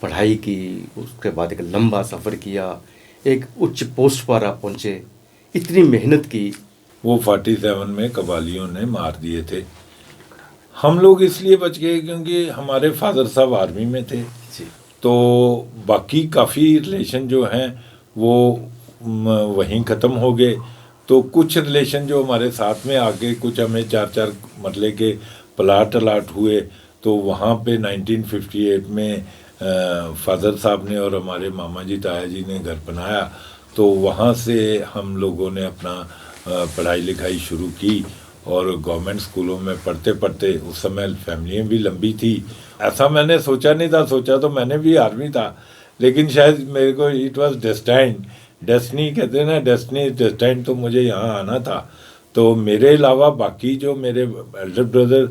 पढ़ाई की, उसके बाद एक लंबा सफ़र किया, एक उच्च पोस्ट पर आप पहुँचे, इतनी मेहनत की। वो 47 में कबालियों ने मार दिए थे। हम लोग इसलिए बच गए क्योंकि हमारे फादर साहब आर्मी में थे। जी। तो बाकी काफ़ी रिलेशन जो हैं वो वहीं ख़त्म हो गए। तो कुछ रिलेशन जो हमारे साथ में आ गए, कुछ हमें 4-4 मरले के प्लाट अलाट हुए। तो वहाँ पे 1958 में फादर साहब ने और हमारे मामा जी ताया जी ने घर बनाया। तो वहाँ से हम लोगों ने अपना पढ़ाई लिखाई शुरू की और गवर्नमेंट स्कूलों में पढ़ते पढ़ते उस समय फैमिलियाँ भी लंबी थी। ऐसा मैंने सोचा नहीं था, सोचा तो मैंने भी आर्मी था, लेकिन शायद मेरे को इट वाज डेस्टाइंड, डेस्टिनी कहते हैं ना, डेस्टिनी डेस्टाइंड, तो मुझे यहाँ आना था। तो मेरे अलावा बाकी जो मेरे एल्डर ब्रदर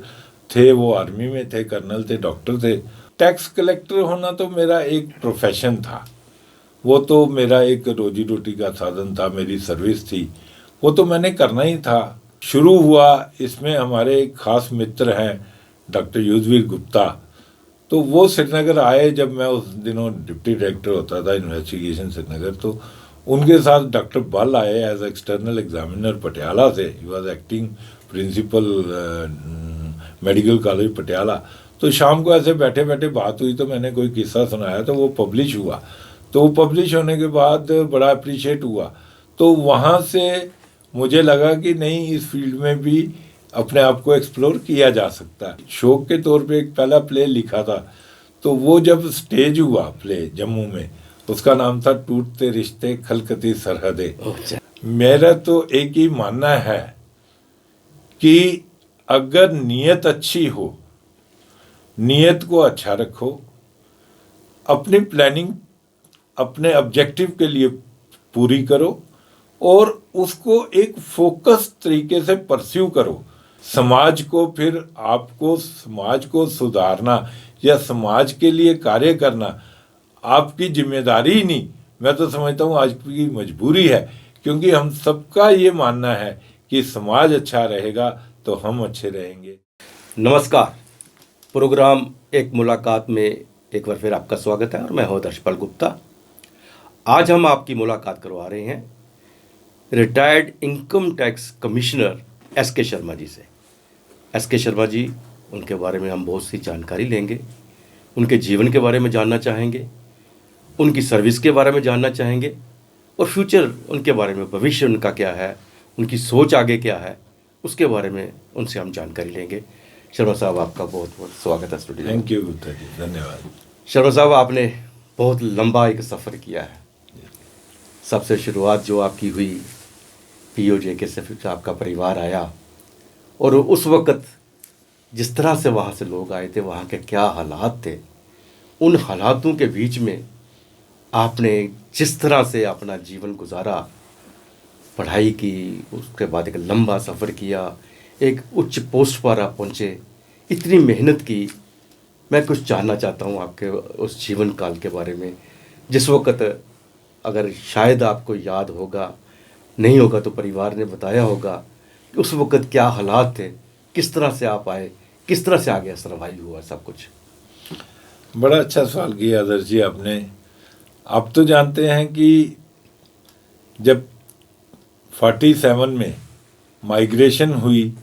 थे वो आर्मी में थे, कर्नल थे, डॉक्टर थे। टैक्स कलेक्टर होना तो मेरा एक प्रोफेशन था, वो तो मेरा एक रोजी रोटी का साधन था, मेरी सर्विस थी, वो तो मैंने करना ही था। शुरू हुआ इसमें हमारे एक खास मित्र हैं डॉक्टर युद्धवीर गुप्ता। तो वो श्रीनगर आए जब मैं उस दिनों डिप्टी डायरेक्टर होता था इन्वेस्टिगेशन श्रीनगर। तो उनके साथ डॉक्टर बल आए एज एक्सटर्नल एग्जामिनर पटियाला से। He was acting principal medical college Patiala. तो शाम को ऐसे बैठे बैठे बात हुई तो मैंने कोई किस्सा सुनाया तो वो पब्लिश हुआ। तो वो पब्लिश होने के बाद बड़ा अप्रिशिएट हुआ। तो वहाँ से मुझे लगा कि नहीं, इस फील्ड में भी अपने आप को एक्सप्लोर किया जा सकता है। शौक के तौर पे एक पहला प्ले लिखा था, तो वो जब स्टेज हुआ प्ले जम्मू में, उसका नाम था टूटते रिश्ते खलकती सरहदे। मेरा तो एक ही मानना है कि अगर नीयत अच्छी हो, नीयत को अच्छा रखो, अपनी प्लानिंग अपने ऑब्जेक्टिव के लिए पूरी करो और उसको एक फोकस तरीके से परस्यू करो। समाज को, फिर आपको समाज को सुधारना या समाज के लिए कार्य करना आपकी जिम्मेदारी ही नहीं, मैं तो समझता हूँ आज की मजबूरी है। क्योंकि हम सबका ये मानना है कि समाज अच्छा रहेगा तो हम अच्छे रहेंगे। नमस्कार, प्रोग्राम एक मुलाकात में एक बार फिर आपका स्वागत है और मैं हूं हर्षपाल गुप्ता। आज हम आपकी मुलाकात करवा रहे हैं retired income tax commissioner S K. Sharma ji से। एस.के. शर्मा जी, उनके बारे में हम बहुत सी जानकारी लेंगे, उनके जीवन के बारे में जानना चाहेंगे, उनकी सर्विस के बारे में जानना चाहेंगे और फ्यूचर उनके बारे में, भविष्य उनका क्या है, उनकी सोच आगे क्या है, उसके बारे में उनसे हम जानकारी लेंगे। शर्मा साहब, आपका बहुत बहुत स्वागत है स्टूडियो में। थैंक यू गुप्ता जी, धन्यवाद। शर्मा साहब, आपने बहुत लंबा एक सफ़र किया है। सबसे शुरुआत जो आपकी हुई पीओजे के से, फिर आपका परिवार आया और उस वक़्त जिस तरह से वहाँ से लोग आए थे, वहाँ के क्या हालात थे, उन हालातों के बीच में आपने जिस तरह से अपना जीवन गुजारा, पढ़ाई की, उसके बाद एक लंबा सफ़र किया, एक उच्च पोस्ट पर आप पहुँचे, इतनी मेहनत की। मैं कुछ जानना चाहता हूँ आपके उस जीवन काल के बारे में, जिस वक़्त, अगर शायद आपको याद होगा, नहीं होगा तो परिवार ने बताया होगा कि उस वक़्त क्या हालात थे, किस तरह से आप आए, किस तरह से आगे सर्वाइव हुआ सब कुछ। बड़ा अच्छा सवाल किया आदर्श जी आपने। आप तो जानते हैं कि जब 47 में माइग्रेशन हुई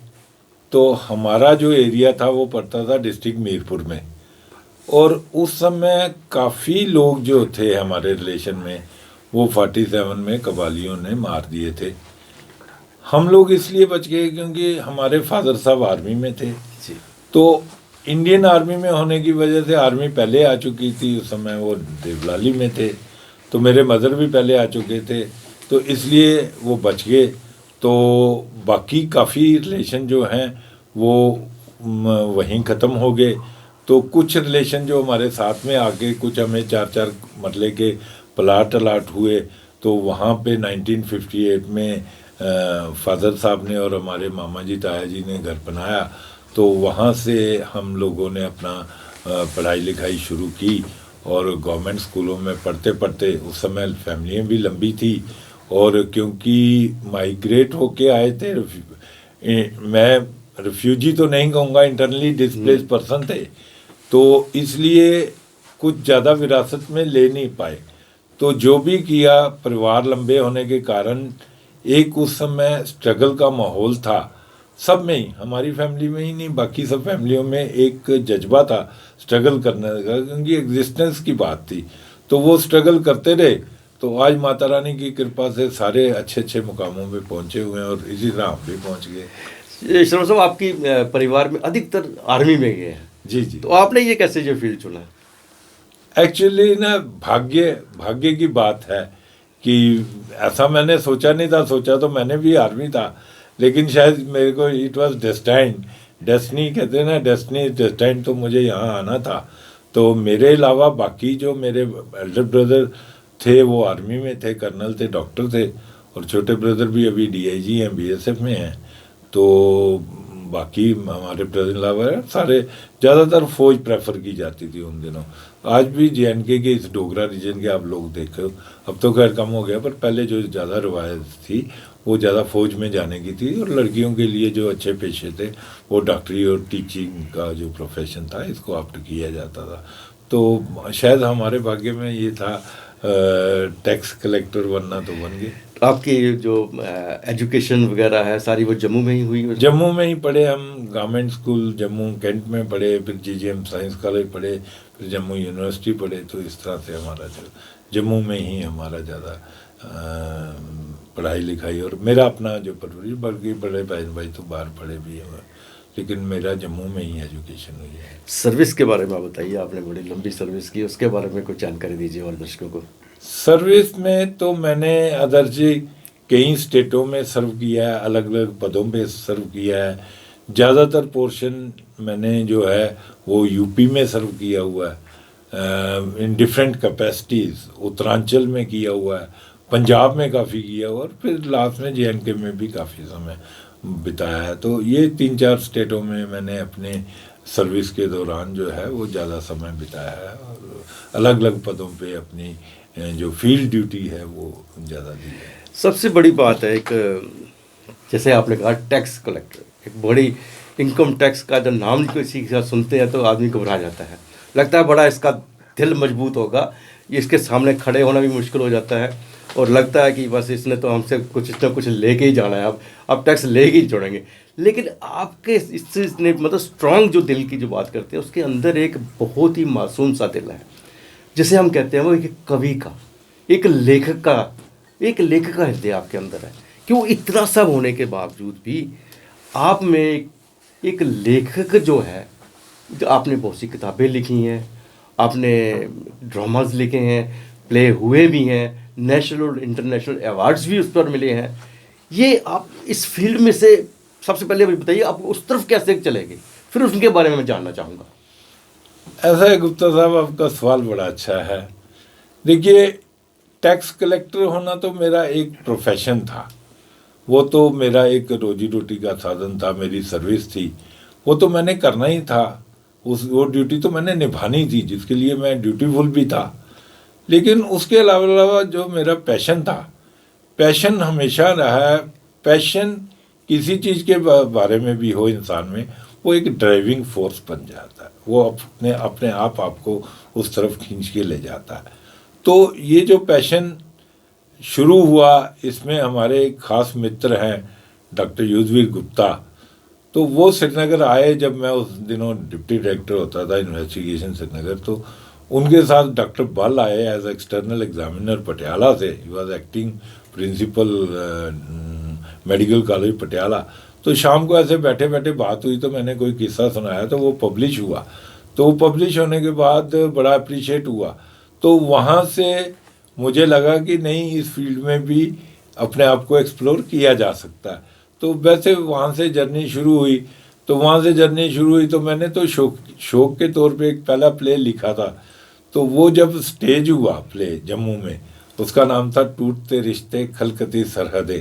तो हमारा जो एरिया था वो पड़ता था डिस्ट्रिक्ट मीरपुर में। और उस समय काफ़ी लोग जो थे हमारे रिलेशन में, वो 47 में कबालियों ने मार दिए थे। हम लोग इसलिए बच गए क्योंकि हमारे फादर साहब आर्मी में थे। तो इंडियन आर्मी में होने की वजह से, आर्मी पहले आ चुकी थी, उस समय वो देवलाली में थे, तो मेरे मदर भी पहले आ चुके थे, तो इसलिए वो बच गए। तो बाकी काफ़ी रिलेशन जो हैं वो वहीं ख़त्म हो गए। तो कुछ रिलेशन जो हमारे साथ में आ गए, कुछ हमें 4-4 मरले के प्लाट अलाट हुए। तो वहाँ पे 1958 में फादर साहब ने और हमारे मामा जी ताया जी ने घर बनाया। तो वहाँ से हम लोगों ने अपना पढ़ाई लिखाई शुरू की और गवर्नमेंट स्कूलों में पढ़ते पढ़ते उस समय फैमिलियाँ भी लंबी थी। और क्योंकि माइग्रेट होके आए थे, मैं रिफ्यूजी तो नहीं कहूँगा, इंटरनली डिस्प्लेस्ड पर्सन थे, तो इसलिए कुछ ज़्यादा विरासत में ले नहीं पाए। तो जो भी किया, परिवार लंबे होने के कारण एक उस समय स्ट्रगल का माहौल था सब में ही, हमारी फैमिली में ही नहीं, बाकी सब फैमिलियों में एक जज्बा था स्ट्रगल करने का, क्योंकि एग्जिस्टेंस की बात थी। तो वो स्ट्रगल करते रहे, तो आज माता रानी की कृपा से सारे अच्छे अच्छे मुकामों पे पहुंचे हुए हैं, और इसी तरह हम भी पहुंच गए। शर्मा साहब, आपकी परिवार में अधिकतर आर्मी में गए हैं। जी जी। तो आपने ये कैसे जो फील्ड चुना? एक्चुअली ना भाग्य की बात है कि ऐसा मैंने सोचा नहीं था। सोचा तो मैंने भी आर्मी था, लेकिन शायद मेरे को इट वाज डेस्टाइन्ड, डेस्टिनी कहते हैं ना, डेस्टिनी इज डेस्टाइन्ड। तो मुझे यहाँ आना था। तो मेरे अलावा बाकी जो मेरे एल्डर ब्रदर थे वो आर्मी में थे, कर्नल थे, डॉक्टर थे, और छोटे ब्रदर भी अभी डीआईजी हैं, बीएसएफ में हैं। तो बाकी हमारे ब्रदर अलावा सारे ज़्यादातर फौज प्रेफर की जाती थी उन दिनों। आज भी जेएनके के इस डोगरा रीजन के आप लोग देखो, अब तो खैर कम हो गया, पर पहले जो ज़्यादा रवायत थी वो ज़्यादा फौज में जाने की थी। और लड़कियों के लिए जो अच्छे पेशे थे वो डॉक्टरी और टीचिंग का जो प्रोफेशन था, इसको ऑप्ट किया जाता था। तो शायद हमारे भाग्य में ये था, टैक्स कलेक्टर बनना, तो बन गए। आपकी जो एजुकेशन वगैरह है सारी वो जम्मू में ही हुई? जम्मू में ही पढ़े हम, गवर्नमेंट स्कूल जम्मू कैंट में पढ़े, फिर जीजीएम साइंस कॉलेज पढ़े, फिर जम्मू यूनिवर्सिटी पढ़े। तो इस तरह से हमारा जम्मू में ही हमारा ज़्यादा पढ़ाई लिखाई, और मेरा अपना जो परवरिश, बल्कि बड़े बहन भाई तो बाहर पढ़े भी हैं, लेकिन मेरा जम्मू में ही एजुकेशन हुई है। सर्विस के बारे में बताइए, आपने बड़ी लंबी सर्विस की, उसके बारे में कुछ जानकारी दीजिए और दर्शकों को। सर्विस में तो मैंने अदर जी कई स्टेटों में सर्व किया है, अलग अलग पदों पे सर्व किया है। ज़्यादातर पोर्शन मैंने जो है वो यूपी में सर्व किया हुआ है, इन डिफरेंट कैपेसिटीज़। उत्तरांचल में किया हुआ है, पंजाब में काफ़ी किया हुआ, और फिर लास्ट में जेएनके में भी काफ़ी समय बिताया है। तो ये 3-4 स्टेटों में मैंने अपने सर्विस के दौरान जो है वो ज़्यादा समय बिताया है, और अलग अलग पदों पे अपनी जो फील्ड ड्यूटी है वो ज़्यादा दी है। सबसे बड़ी बात है, एक जैसे आपने कहा टैक्स कलेक्टर, एक बड़ी इनकम टैक्स का जब नाम किसी का सुनते हैं तो आदमी घबरा जाता है, लगता है बड़ा इसका दिल मजबूत होगा, इसके सामने खड़े होना भी मुश्किल हो जाता है, और लगता है कि बस इसने तो हमसे कुछ ना कुछ लेके ही जाना है, अब टैक्स लेके ही छोड़ेंगे। लेकिन आपके इसने मतलब स्ट्रांग जो दिल की जो बात करते हैं, उसके अंदर एक बहुत ही मासूम सा दिल है, जैसे हम कहते हैं वो एक कवि का, एक लेखक का हृदय आपके अंदर है। क्यों इतना सब होने के बावजूद भी आप में एक लेखक जो है, जो आपने बहुत सी किताबें लिखी हैं, आपने ड्रामाज लिखे हैं, प्ले हुए भी हैं, नेशनल और इंटरनेशनल अवार्ड्स भी उस पर मिले हैं। ये आप इस फील्ड में से सबसे पहले बताइए, आप उस तरफ कैसे चलेंगे, फिर उनके बारे में मैं जानना चाहूँगा। ऐसा है गुप्ता साहब, आपका सवाल बड़ा अच्छा है। देखिए, टैक्स कलेक्टर होना तो मेरा एक प्रोफेशन था, वो तो मेरा एक रोजी रोटी का साधन था, मेरी सर्विस थी, वो तो मैंने करना ही था, वो ड्यूटी तो मैंने निभानी थी, जिसके लिए मैं ड्यूटीफुल भी था। लेकिन उसके अलावा जो मेरा पैशन था, पैशन हमेशा रहा है। पैशन किसी चीज़ के बारे में भी हो इंसान में, वो एक ड्राइविंग फोर्स बन जाता है, वो अपने आप आपको उस तरफ खींच के ले जाता है। तो ये जो पैशन शुरू हुआ, इसमें हमारे एक ख़ास मित्र हैं डॉक्टर युद्धवीर गुप्ता। तो वो श्रीनगर आए जब मैं उस दिनों डिप्टी डायरेक्टर होता था इन्वेस्टिगेशन श्रीनगर, तो उनके साथ डॉक्टर बल आए एज एक्सटर्नल एग्जामिनर पटियाला से। He was acting principal medical college Patiala. तो शाम को ऐसे बैठे बैठे बात हुई, तो मैंने कोई किस्सा सुनाया, तो वो पब्लिश हुआ। तो वो पब्लिश होने के बाद बड़ा अप्रिशिएट हुआ। तो वहाँ से मुझे लगा कि नहीं, इस फील्ड में भी अपने आप को एक्सप्लोर किया जा सकता है। तो वैसे वहाँ से जर्नी शुरू हुई। तो मैंने तो शौक के तौर पे एक पहला प्ले लिखा था। तो वो जब स्टेज हुआ प्ले जम्मू में, उसका नाम था टूटते रिश्ते खलकती सरहदे।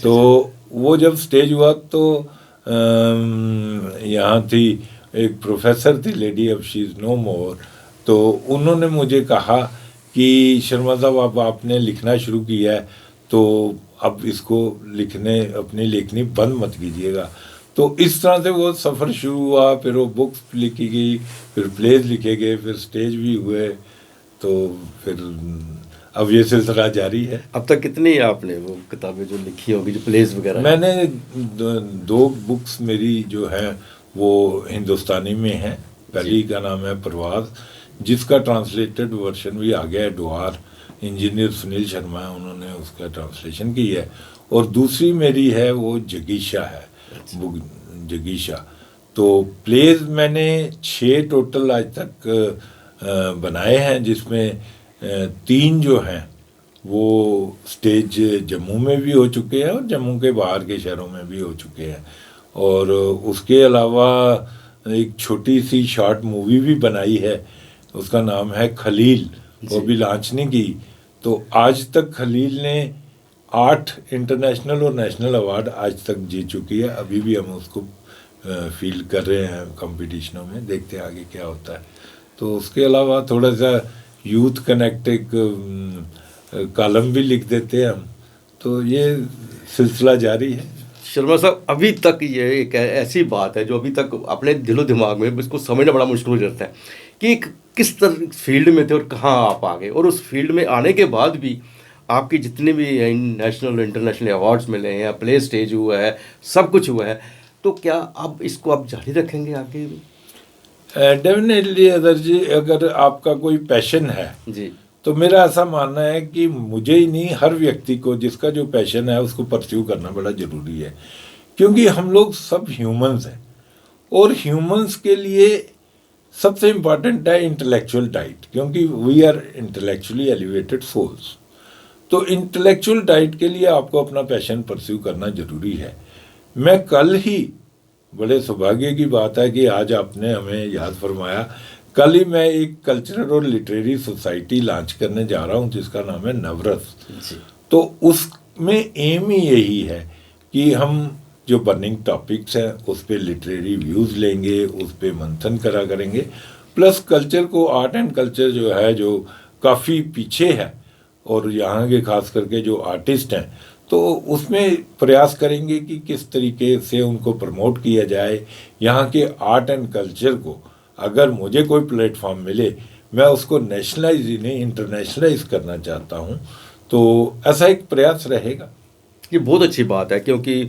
तो वो जब स्टेज हुआ तो यहाँ थी एक प्रोफेसर थी, लेडी, अब शी इज़ नो मोर। तो उन्होंने मुझे कहा कि शर्मा साहब, अब आपने लिखना शुरू किया है, तो अब इसको अपनी लेखनी बंद मत कीजिएगा। तो इस तरह से वो सफ़र शुरू हुआ, फिर वो बुक्स लिखी गई, फिर प्लेज लिखे गए, फिर स्टेज भी हुए, तो फिर अब ये सिलसिला जारी है। अब तक कितनी आपने वो किताबें जो लिखी होगी, जो प्लेस वगैरह हैं? मैंने दो बुक्स मेरी जो है वो हिंदुस्तानी में है। पहली का नाम है प्रवास, जिसका ट्रांसलेटेड वर्जन भी आ गया है, डुआर इंजीनियर सुनील शर्मा है, उन्होंने उसका ट्रांसलेशन की है। और दूसरी मेरी है वो जगीशा है, बुक जगीशा। तो प्लेज मैंने 6 टोटल आज तक बनाए हैं, जिसमें 3 जो हैं वो स्टेज जम्मू में भी हो चुके हैं और जम्मू के बाहर के शहरों में भी हो चुके हैं। और उसके अलावा एक छोटी सी शॉर्ट मूवी भी बनाई है, उसका नाम है खलील, वो भी लॉन्च नहीं की। तो आज तक खलील ने 8 इंटरनेशनल और नेशनल अवार्ड आज तक जीत चुकी है। अभी भी हम उसको फील कर रहे हैं कंपटीशनों में, देखते हैं आगे क्या होता है। तो उसके अलावा थोड़ा सा यूथ कनेक्ट एक कॉलम भी लिख देते हैं हम, तो ये सिलसिला जारी है। शर्मा साहब, अभी तक ये एक ऐसी बात है जो अभी तक अपने दिलो दिमाग में इसको समझना बड़ा मुश्किल हो जाता है कि किस तरह फील्ड में थे और कहाँ आप आ गए, और उस फील्ड में आने के बाद भी आपकी जितने भी नेशनल और इंटरनेशनल अवार्ड्स मिले हैं, प्ले स्टेज हुआ है, सब कुछ हुआ है, तो क्या अब इसको आप जारी रखेंगे आगे भी? डेफिनेटली अदर जी, अगर आपका कोई पैशन है जी तो मेरा ऐसा मानना है कि मुझे ही नहीं, हर व्यक्ति को जिसका जो पैशन है उसको परस्यू करना बड़ा ज़रूरी है। क्योंकि हम लोग सब ह्यूमंस हैं, और ह्यूमंस के लिए सबसे इम्पॉर्टेंट है इंटेलेक्चुअल डाइट, क्योंकि we are intellectually elevated souls. तो इंटेलेक्चुअल डाइट के लिए आपको अपना पैशन परस्यू करना ज़रूरी है। मैं कल ही, बड़े सौभाग्य की बात है कि आज आपने हमें याद फरमाया, कल ही मैं एक कल्चरल और लिटरेरी सोसाइटी लॉन्च करने जा रहा हूँ जिसका नाम है नवरस। तो उसमें एम ही यही है कि हम जो बर्निंग टॉपिक्स हैं उस पर लिटरेरी व्यूज़ लेंगे, उस पर मंथन करा करेंगे, प्लस कल्चर को, आर्ट एंड कल्चर जो है जो काफ़ी पीछे है, और यहाँ के खास करके जो आर्टिस्ट हैं, तो उसमें प्रयास करेंगे कि किस तरीके से उनको प्रमोट किया जाए। यहाँ के आर्ट एंड कल्चर को अगर मुझे कोई प्लेटफॉर्म मिले, मैं उसको नेशनलाइज ही नहीं इंटरनेशनलाइज करना चाहता हूँ। तो ऐसा एक प्रयास रहेगा। ये बहुत अच्छी बात है, क्योंकि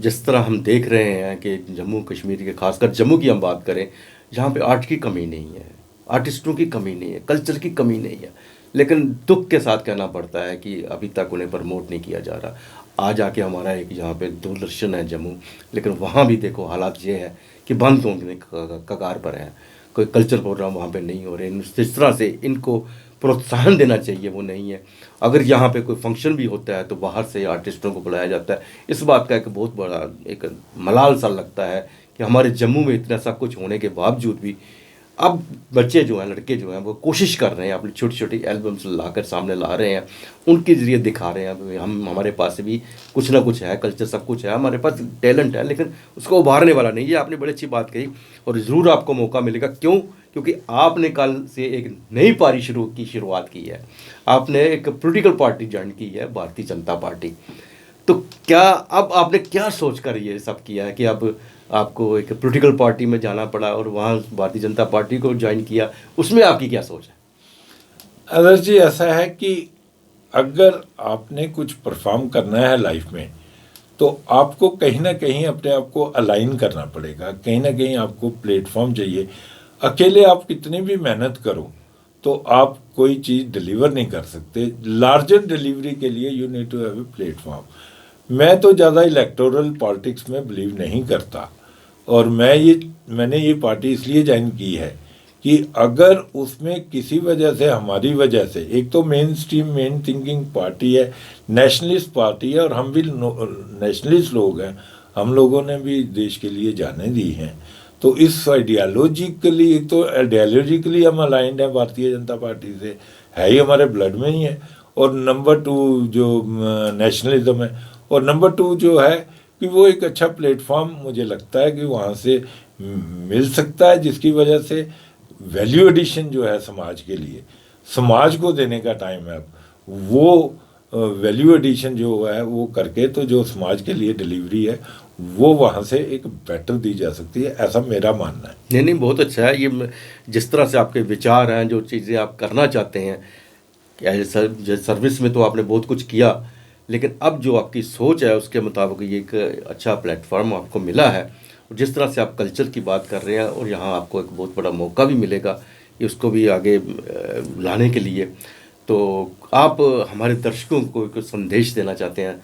जिस तरह हम देख रहे हैं कि जम्मू कश्मीर के, खासकर जम्मू की हम बात करें, जहाँ पे आर्ट की कमी नहीं है, आर्टिस्टों की कमी नहीं है, कल्चर की कमी नहीं है, लेकिन दुख के साथ कहना पड़ता है कि अभी तक उन्हें प्रमोट नहीं किया जा रहा। आज आके हमारा एक यहाँ पे दूरदर्शन है जम्मू, लेकिन वहाँ भी देखो हालात ये है कि बंद होने कगार पर है, कोई कल्चर प्रोग्राम वहाँ पे नहीं हो रहे। जिस तरह से इनको प्रोत्साहन देना चाहिए वो नहीं है। अगर यहाँ पे कोई फंक्शन भी होता है तो बाहर से आर्टिस्टों को बुलाया जाता है। इस बात का एक बहुत बड़ा एक मलाल सा लगता है कि हमारे जम्मू में इतना सब कुछ होने के बावजूद भी अब बच्चे जो हैं, लड़के जो हैं, वो कोशिश कर रहे हैं, अपनी छोटी छोटी एल्बम्स लाकर सामने ला रहे हैं, उनके ज़रिए दिखा रहे हैं हम, हमारे पास भी कुछ ना कुछ है, कल्चर सब कुछ है, हमारे पास टैलेंट है, लेकिन उसको उभारने वाला नहीं है। आपने बड़ी अच्छी बात कही, और ज़रूर आपको मौका मिलेगा। क्यों? क्योंकि आपने कल से एक नई पारी शुरुआत की है, आपने एक पॉलिटिकल पार्टी ज्वाइन की है, भारतीय जनता पार्टी। तो क्या अब आपने क्या सोच कर ये सब किया है कि अब आपको एक पॉलिटिकल पार्टी में जाना पड़ा और वहाँ भारतीय जनता पार्टी को ज्वाइन किया, उसमें आपकी क्या सोच है? अदर जी, ऐसा है कि अगर आपने कुछ परफॉर्म करना है लाइफ में, तो आपको कहीं ना कहीं अपने आप को अलाइन करना पड़ेगा, कहीं ना कहीं आपको प्लेटफॉर्म चाहिए। अकेले आप कितनी भी मेहनत करो तो आप कोई चीज़ डिलीवर नहीं कर सकते। लार्जर डिलीवरी के लिए you need to have a platform. मैं तो ज़्यादा इलेक्टोरल पॉलिटिक्स में बिलीव नहीं करता, और मैंने ये पार्टी इसलिए ज्वाइन की है कि अगर उसमें किसी वजह से, हमारी वजह से, एक तो main stream main thinking party है, नेशनलिस्ट पार्टी है, और हम भी नेशनलिस्ट लोग हैं, हम लोगों ने भी देश के लिए जाने दी हैं। तो इस आइडियालॉजिकली, एक तो आइडियालॉजिकली हम अलाइंड हैं भारतीय जनता पार्टी से, है ही हमारे ब्लड में ही है, और नंबर 2 जो नेशनलिज्म है, और नंबर 2 जो है कि वो एक अच्छा प्लेटफॉर्म मुझे लगता है कि वहाँ से मिल सकता है, जिसकी वजह से वैल्यू एडिशन जो है समाज के लिए, समाज को देने का टाइम है अब। वो वैल्यू एडिशन जो है वो करके तो जो समाज के लिए डिलीवरी है वो वहाँ से एक बेटर दी जा सकती है, ऐसा मेरा मानना है। नहीं नहीं, बहुत अच्छा है ये। जिस तरह से आपके विचार हैं, जो चीज़ें आप करना चाहते हैं, कि एज सर्विस में तो आपने बहुत कुछ किया, लेकिन अब जो आपकी सोच है उसके मुताबिक ये एक अच्छा प्लेटफॉर्म आपको मिला है। और जिस तरह से आप कल्चर की बात कर रहे हैं, और यहाँ आपको एक बहुत बड़ा मौका भी मिलेगा कि उसको भी आगे लाने के लिए। तो आप हमारे दर्शकों को कुछ संदेश देना चाहते हैं,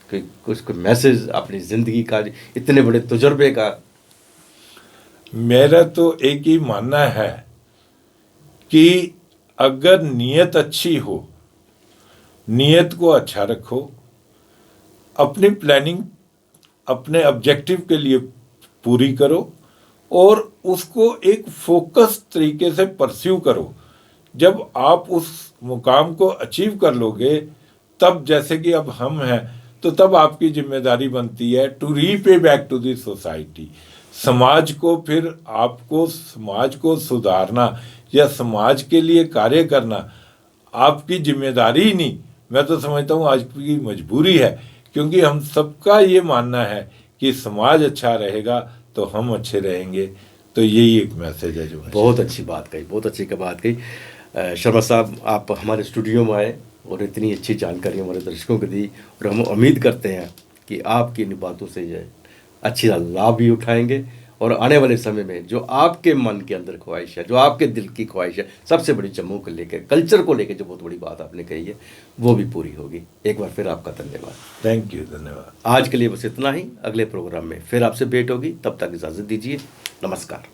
कि कुछ मैसेज अपनी ज़िंदगी का, इतने बड़े तजुर्बे का? मेरा तो एक ही मानना है कि अगर नीयत अच्छी हो, नीयत को अच्छा रखो, अपनी प्लानिंग अपने ऑब्जेक्टिव के लिए पूरी करो और उसको एक फोकस तरीके से परस्यू करो। जब आप उस मुकाम को अचीव कर लोगे, तब जैसे कि अब हम हैं, तो तब आपकी जिम्मेदारी बनती है to repay back to the society. समाज को फिर आपको समाज को सुधारना या समाज के लिए कार्य करना आपकी जिम्मेदारी ही नहीं, मैं तो समझता हूँ आज की मजबूरी है, क्योंकि हम सबका ये मानना है कि समाज अच्छा रहेगा तो हम अच्छे रहेंगे। तो यही एक मैसेज है जो है। बहुत अच्छी बात कही, बहुत अच्छी बात कही। शर्मा साहब, आप हमारे स्टूडियो में आए और इतनी अच्छी जानकारी हमारे दर्शकों को दी, और हम उम्मीद करते हैं कि आपकी इन बातों से जो है अच्छी लाभ भी उठाएंगे, और आने वाले समय में जो आपके मन के अंदर ख्वाहिश है, जो आपके दिल की ख्वाहिश है, सबसे बड़ी जम्मू को लेकर, कल्चर को लेकर जो बहुत बड़ी बात आपने कही है, वो भी पूरी होगी। एक बार फिर आपका धन्यवाद। थैंक यू, धन्यवाद। आज के लिए बस इतना ही। अगले प्रोग्राम में फिर आपसे भेंट होगी, तब तक इजाज़त दीजिए। नमस्कार।